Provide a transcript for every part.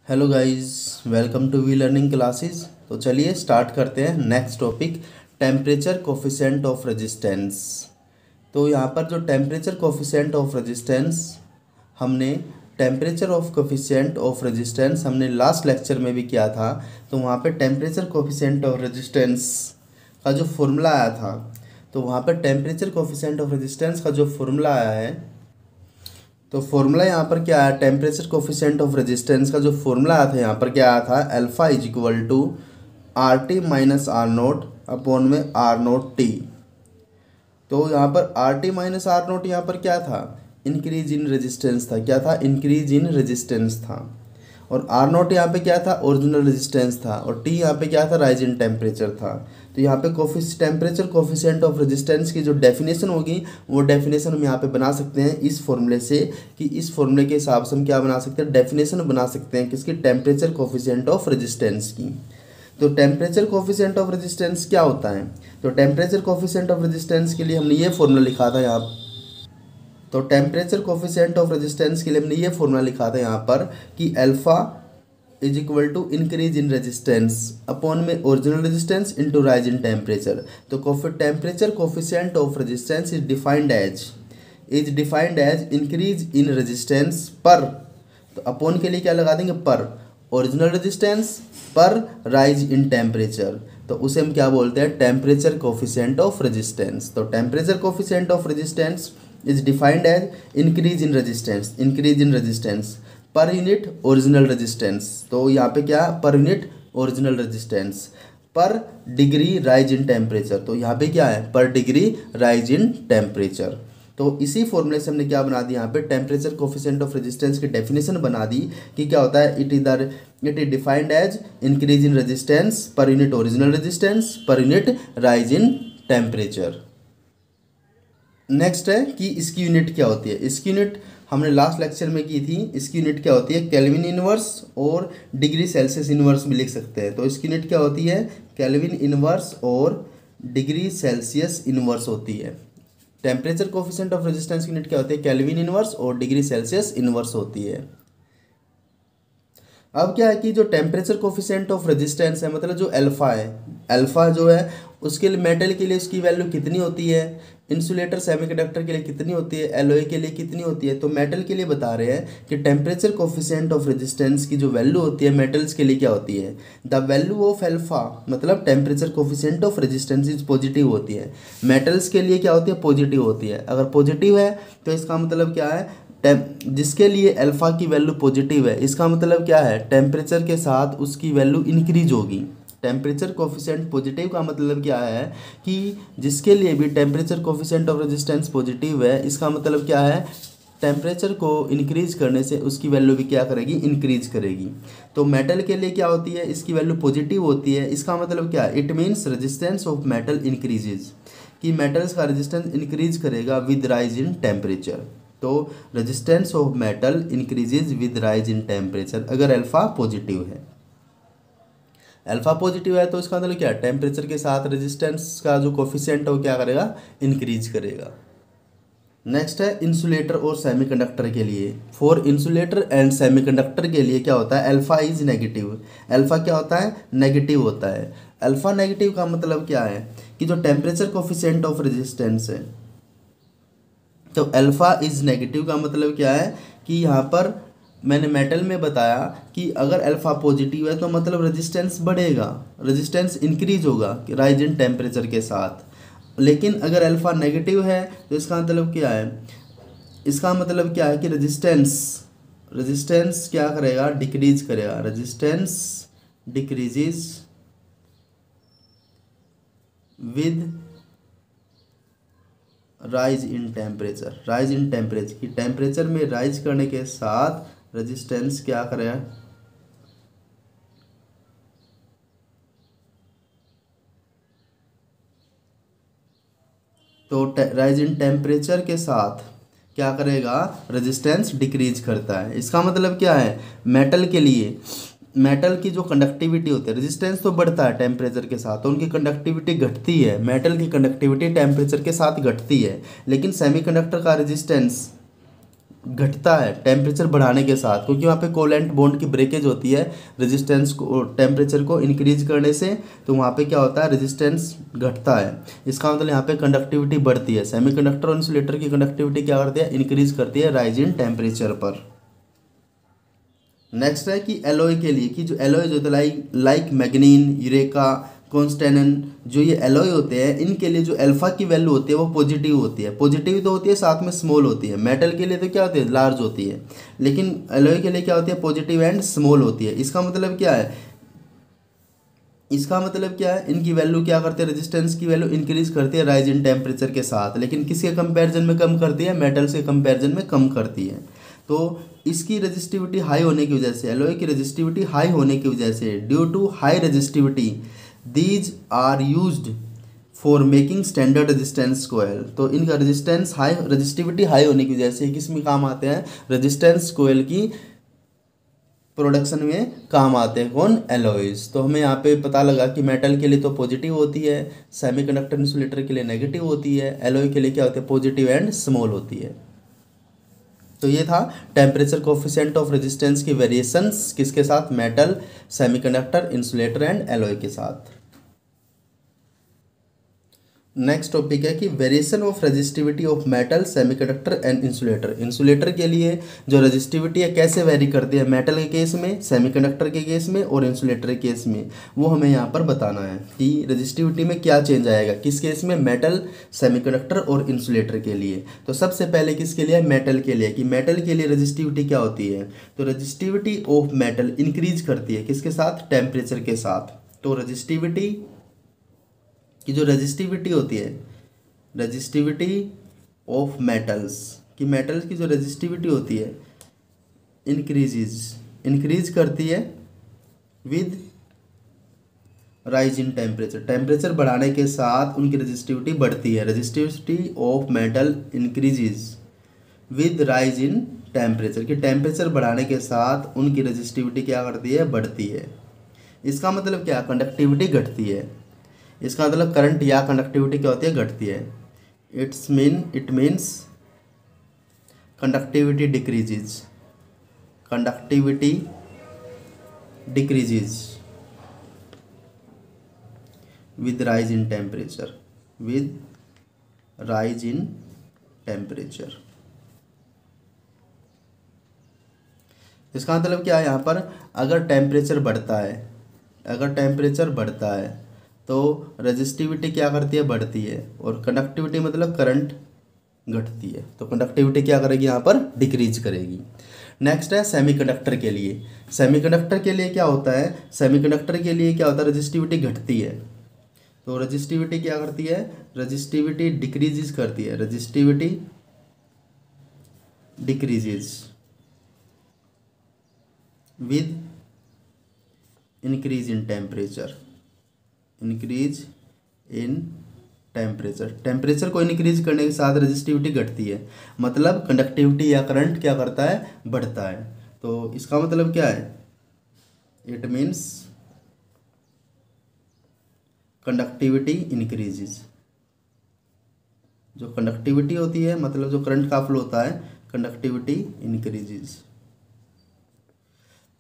Hello guys, welcome to we learning classes. तो चलिए start करते हैं next topic, temperature coefficient of resistance. तो यहाँ पर जो टेम्परेचर कोफिशिएंट ऑफ रेजिस्टेंस हमने temperature of coefficient of resistance हमने लास्ट लेक्चर में भी किया था। तो वहाँ पे टेम्परेचर कोफिशिएंट ऑफ रेजिस्टेंस का जो फॉर्मूला आया था, तो वहाँ पर टेम्परेचर कोफिशिएंट ऑफ रेजिस्टेंस का जो फॉर्मूला आया है, तो फॉर्मूला यहाँ पर क्या है, टेम्परेचर कोफिशिएंट ऑफ रेजिस्टेंस का जो फॉर्मूला आया था यहाँ पर क्या आया था, alpha is equal to R T minus R naught upon में आर नोट टी। तो यहाँ पर R T minus R naught यहाँ पर क्या था, इंक्रीज इन रेजिस्टेंस था। क्या था, इंक्रीज इन रेजिस्टेंस था। और आर नोट यहाँ पे क्या था, ओरिजिनल रेजिस्टेंस था। और टी यहाँ पे क्या था, राइज इन टेम्परेचर था। तो यहाँ पे टेम्परेचर कोफिशिएंट ऑफ रेजिस्टेंस की जो डेफिनेशन होगी वो डेफिनेशन हम यहाँ पे बना सकते हैं इस फॉर्मूले से, कि इस फॉर्मूले के हिसाब से हम क्या बना सकते हैं, डेफिनेशन बना सकते हैं किसकी, टेम्परेचर कोफिशिएंट ऑफ रेजिस्टेंस की। तो टेम्परेचर कोफिशिएंट ऑफ रेजिस्टेंस क्या होता है, तो टेम्परेचर कोफिशिएंट ऑफ रेजिस्टेंस के लिए हमने ये फॉर्मूला लिखा था यहाँ। तो टेम्परेचर कोफिशिएंट ऑफ रेजिस्टेंस के लिए हमने ये फॉर्मूला लिखा था यहाँ पर कि alpha is equal to increase in resistance upon में original resistance into rise in temperature. तो temperature coefficient of resistance is defined as increase in resistance per, तो अपॉन के लिए क्या लगा देंगे, per original resistance per rise in temperature. तो उसे हम क्या बोलते हैं, टेम्परेचर कोफिशिएंट ऑफ रेजिस्टेंस। तो temperature coefficient of resistance is defined as increase in resistance per unit original resistance. तो यहाँ पे क्या, पर यूनिट ओरिजिनल रेजिस्टेंस पर डिग्री राइज इन टेम्परेचर। तो यहाँ पे क्या है, पर डिग्री राइज इन टेम्परेचर। तो इसी फॉर्मूले से हमने क्या बना दी, यहाँ पे टेम्परेचर कोफिशिएंट ऑफ रेजिस्टेंस की डेफिनेशन बना दी कि क्या होता है, it is defined as increase in resistance per unit original resistance per unit rise in temperature. Next है कि इसकी यूनिट क्या होती है। इसकी यूनिट हमने लास्ट लेक्चर में की थी। इसकी यूनिट क्या होती है, केल्विन इनवर्स और डिग्री सेल्सियस इनवर्स भी लिख सकते हैं। तो इसकी यूनिट क्या होती है, केल्विन इनवर्स और डिग्री सेल्सियस इनवर्स होती है। टेम्परेचर कोफिशिएंट ऑफ रेजिस्टेंस की यूनिट क्या होती है, केल्विन इनवर्स और डिग्री सेल्सियस इनवर्स होती है। अब क्या है कि जो टेम्परेचर कोफिशिएंट ऑफ रेजिस्टेंस है, मतलब जो अल्फा है, अल्फा जो है उसके लिए मेटल के लिए उसकी वैल्यू कितनी होती है, इंसुलेटर सेमीकंडक्टर के लिए कितनी होती है, एलॉय के लिए कितनी होती है। तो मेटल के लिए बता रहे हैं कि टेम्परेचर कोफिशिएंट ऑफ रेजिस्टेंस की जो वैल्यू होती है मेटल्स के लिए क्या होती है, द वैल्यू ऑफ अल्फा, मतलब temperature coefficient of resistance is positive होती है। मेटल्स के लिए क्या होती है, पॉजिटिव होती है। अगर पॉजिटिव है तो इसका मतलब क्या है, जिसके लिए अल्फा की वैल्यू पॉजिटिव है, इसका मतलब क्या है, टेम्परेचर के साथ उसकी वैल्यू इंक्रीज होगी। टेम्परेचर कोफिशिएंट पॉजिटिव का मतलब क्या है कि जिसके लिए भी temperature coefficient of resistance positive है, इसका मतलब क्या है, टेम्परेचर को इंक्रीज करने से उसकी वैल्यू भी क्या करेगी, इंक्रीज करेगी। तो मेटल के लिए क्या होती है, इसकी वैल्यू पॉजिटिव होती है। इसका मतलब क्या है, it means resistance of metal increases, कि मेटल्स का रेजिस्टेंस इंक्रीज करेगा विद राइज इन टेम्परेचर। तो resistance of metal increases with rise in temperature अगर अल्फा पॉजिटिव है। अल्फा पॉजिटिव है तो इसका मतलब क्या है, टेम्परेचर के साथ रेजिस्टेंस का जो कोफिशिएंट है वो क्या करेगा, इंक्रीज करेगा। नेक्स्ट है इंसुलेटर और सेमीकंडक्टर के लिए। फॉर इंसुलेटर एंड सेमीकंडक्टर के लिए क्या होता है, अल्फा इज नेगेटिव। अल्फा क्या होता है, नेगेटिव होता है। अल्फा नेगेटिव का मतलब क्या है कि जो टेम्परेचर कोफिशिएंट ऑफ रेजिस्टेंस है, तो अल्फा इज नेगेटिव का मतलब क्या है कि यहाँ पर मैंने मेटल में बताया कि अगर अल्फा पॉजिटिव है तो मतलब रेजिस्टेंस बढ़ेगा, रेजिस्टेंस इंक्रीज होगा राइज इन टेम्परेचर के साथ। लेकिन अगर अल्फा नेगेटिव है तो इसका मतलब क्या है, इसका मतलब क्या है कि रेजिस्टेंस क्या करेगा, डिक्रीज करेगा। Resistance decreases with rise in temperature की टेम्परेचर में राइज करने के साथ रेजिस्टेंस क्या करेगा, तो राइज इन टेम्परेचर के साथ क्या करेगा, रेजिस्टेंस डिक्रीज करता है। इसका मतलब क्या है, मेटल के लिए मेटल की जो कंडक्टिविटी होती है, रेजिस्टेंस तो बढ़ता है टेम्परेचर के साथ, तो उनकी कंडक्टिविटी घटती है। मेटल की कंडक्टिविटी टेम्परेचर के साथ घटती है, लेकिन सेमीकंडक्टर का रेजिस्टेंस घटता है टेम्परेचर बढ़ाने के साथ, क्योंकि वहाँ पे कोवेलेंट बॉन्ड की ब्रेकेज होती है रेजिस्टेंस को, टेम्परेचर को इंक्रीज करने से, तो वहाँ पे क्या होता है, रेजिस्टेंस घटता है। इसका मतलब यहाँ पे कंडक्टिविटी बढ़ती है। सेमीकंडक्टर और इंसुलेटर की कंडक्टिविटी क्या करती है, इंक्रीज करती है राइज इन टेम्परेचर पर। नेक्स्ट है कि एलॉय के लिए, कि जो एलॉय जो लाइक मैग्नीन, यूरेका, कॉन्स्टेनन, जो ये एलॉय होते हैं, इनके लिए जो अल्फा की वैल्यू होती है वो पॉजिटिव होती है। पॉजिटिव तो होती है, साथ में स्मॉल होती है। मेटल के लिए तो क्या होती है, लार्ज होती है, लेकिन एलॉय के लिए क्या होती है, पॉजिटिव एंड स्मॉल होती है। इसका मतलब क्या है, इनकी वैल्यू क्या करती है, रेजिस्टेंस की वैल्यू इंक्रीज करती है राइज इन टेम्परेचर के साथ, लेकिन किसके कंपैरिजन में कम करती है, मेटल्स के कंपैरिजन में कम करती है। तो इसकी रेजिस्टिविटी हाई होने की वजह से, एलॉय की रेजिस्टिविटी हाई होने की वजह से, due to high resistivity these are used for making standard resistance coil. तो इनका रेजिस्टिविटी हाई होने की वजह से किस में काम आते हैं, रेजिस्टेंस कोयल की प्रोडक्शन में काम आते हैं। कौन, एलॉयज। तो हमें यहाँ पे पता लगा कि मेटल के लिए तो पॉजिटिव होती है, सेमीकंडक्टर इंसुलेटर के लिए नेगेटिव होती है, एलॉय के लिए क्या होती है, पॉजिटिव एंड स्मॉल होती है। तो ये था टेम्परेचर कोफिशिएंट ऑफ रेजिस्टेंस की वेरिएशंस किसके साथ, metal, semiconductor, insulator and alloy के साथ। नेक्स्ट टॉपिक है कि variation of resistivity of metal, semiconductor and insulator. Insulator के लिए जो रेजिस्टिविटी है कैसे वेरी करती है, मेटल के केस में, सेमीकंडक्टर के केस में और इंसुलेटर के केस में, वो हमें यहाँ पर बताना है कि रेजिस्टिविटी में क्या चेंज आएगा, किस केस में, मेटल, सेमीकंडक्टर और इंसुलेटर के लिए। तो सबसे पहले किसके लिए, मेटल के लिए, कि मेटल के लिए रेजिस्टिविटी क्या होती है। तो रेजिस्टिविटी ऑफ मेटल इंक्रीज करती है किसके साथ, टेम्परेचर के साथ। तो रेजिस्टिविटी की जो रेजिस्टिविटी होती है, रेजिस्टिविटी ऑफ मेटल्स, कि मेटल्स की जो रेजिस्टिविटी होती है इंक्रीज करती है with rise in temperature. Temperature बढ़ाने के साथ उनकी रेजिस्टिविटी बढ़ती है। Resistivity of metal increases with rise in temperature, कि टेम्परेचर बढ़ाने के साथ उनकी रेजिस्टिविटी क्या करती है, बढ़ती है। इसका मतलब क्या, कंडक्टिविटी घटती है। इसका मतलब करंट या कंडक्टिविटी क्या होती है, घटती है। It means conductivity decreases with rise in temperature. इसका मतलब क्या है, यहाँ पर अगर टेम्परेचर बढ़ता है तो रेजिस्टिविटी क्या करती है, बढ़ती है, और कंडक्टिविटी मतलब करंट घटती है। तो कंडक्टिविटी क्या करेगी, यहाँ पर डिक्रीज करेगी। नेक्स्ट है सेमीकंडक्टर के लिए। सेमीकंडक्टर के लिए क्या होता है, रेजिस्टिविटी घटती है। तो रेजिस्टिविटी क्या करती है, रेजिस्टिविटी डिक्रीजेस करती है, resistivity decreases with increase in temperature. Temperature को इंक्रीज करने के साथ रेजिस्टिविटी घटती है, मतलब कंडक्टिविटी या करंट क्या करता है, बढ़ता है। तो इसका मतलब क्या है, इट मीन्स कंडक्टिविटी इंक्रीजेज। जो कंडक्टिविटी होती है, मतलब जो करंट का फ्लो होता है, कंडक्टिविटी इंक्रीजेज।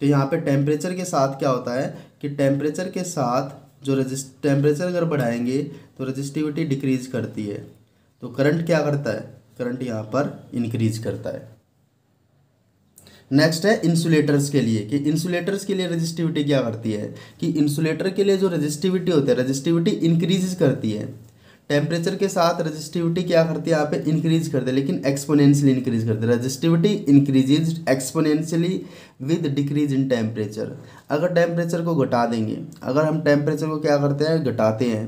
तो यहाँ पे टेम्परेचर के साथ क्या होता है कि टेम्परेचर के साथ जो टेम्परेचर अगर बढ़ाएंगे तो रेजिस्टिविटी डिक्रीज करती है। तो करंट क्या करता है, करंट यहाँ पर इंक्रीज करता है। नेक्स्ट है इंसुलेटर्स के लिए, कि इंसुलेटर्स के लिए रेजिस्टिविटी क्या करती है, कि इंसुलेटर के लिए जो रेजिस्टिविटी होती है, रेजिस्टिविटी इंक्रीज करती है। टेम्परेचर के साथ रेजिस्टिविटी क्या करती है, यहाँ पे इंक्रीज करती है, लेकिन एक्सपोनेंशियली इंक्रीज करती है। Resistivity increases exponentially with decrease in temperature. अगर टेम्परेचर को घटा देंगे, अगर हम टेम्परेचर को क्या करते हैं, घटाते हैं,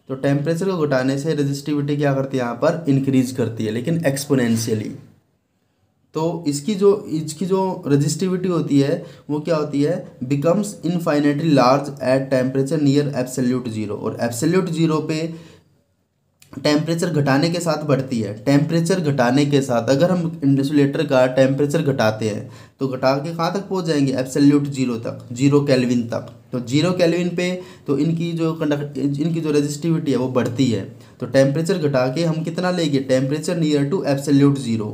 तो टेम्परेचर को घटाने से रेजिस्टिविटी क्या करती है, यहाँ पर इंक्रीज करती है, लेकिन एक्सपोनेंशियली। तो इसकी जो रेजिस्टिविटी होती है वो क्या होती है, becomes infinitely large at temperature near absolute zero. और एब्सोल्यूट जीरो पे टेम्परेचर घटाने के साथ बढ़ती है। टेम्परेचर घटाने के साथ अगर हम इंसुलेटर का टेम्परेचर घटाते हैं तो घटा के कहाँ तक पहुँच जाएंगे, एब्सोल्यूट जीरो तक, 0 केल्विन तक। तो 0 केल्विन पे तो इनकी जो रेजिस्टिविटी है वो बढ़ती है। तो टेम्परेचर घटा के हम कितना लेंगे, temperature near to absolute zero.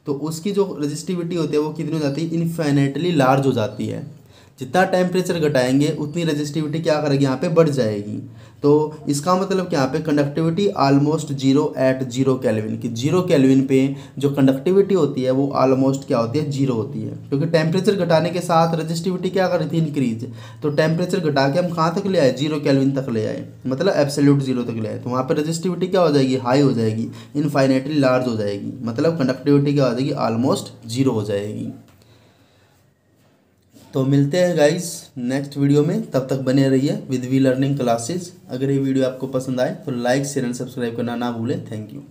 तो उसकी जो रजिस्टिविटी होती है वो कितनी हो जाती है, इनफाइनाइटली लार्ज हो जाती है। जितना टेम्परेचर घटाएंगे उतनी रजिस्टिविटी क्या करेगी, यहाँ पे बढ़ जाएगी। तो इसका मतलब कि यहाँ पे conductivity almost zero at zero kelvin, कि जीरो केल्विन पे जो कंडक्टिविटी होती है वो ऑलमोस्ट क्या होती है, जीरो होती है। क्योंकि टेम्परेचर घटाने के साथ रजिस्टिविटी क्या कर रही थी, इंक्रीज। तो टेम्परेचर घटा के हम कहाँ तक ले आए, जीरो केल्विन तक ले आए, मतलब एब्सोल्यूट जीरो तक ले आए। तो वहाँ पे रजिस्टिविटी क्या हो जाएगी, हाई हो जाएगी, इनफाइनाइटली लार्ज हो जाएगी, मतलब कंडक्टिविटी क्या हो जाएगी, ऑलमोस्ट जीरो हो जाएगी। तो मिलते हैं गाइस नेक्स्ट वीडियो में, तब तक बने रहिए विद वी लर्निंग क्लासेस। अगर ये वीडियो आपको पसंद आए तो लाइक शेयर एंड सब्सक्राइब करना ना भूलें। Thank you.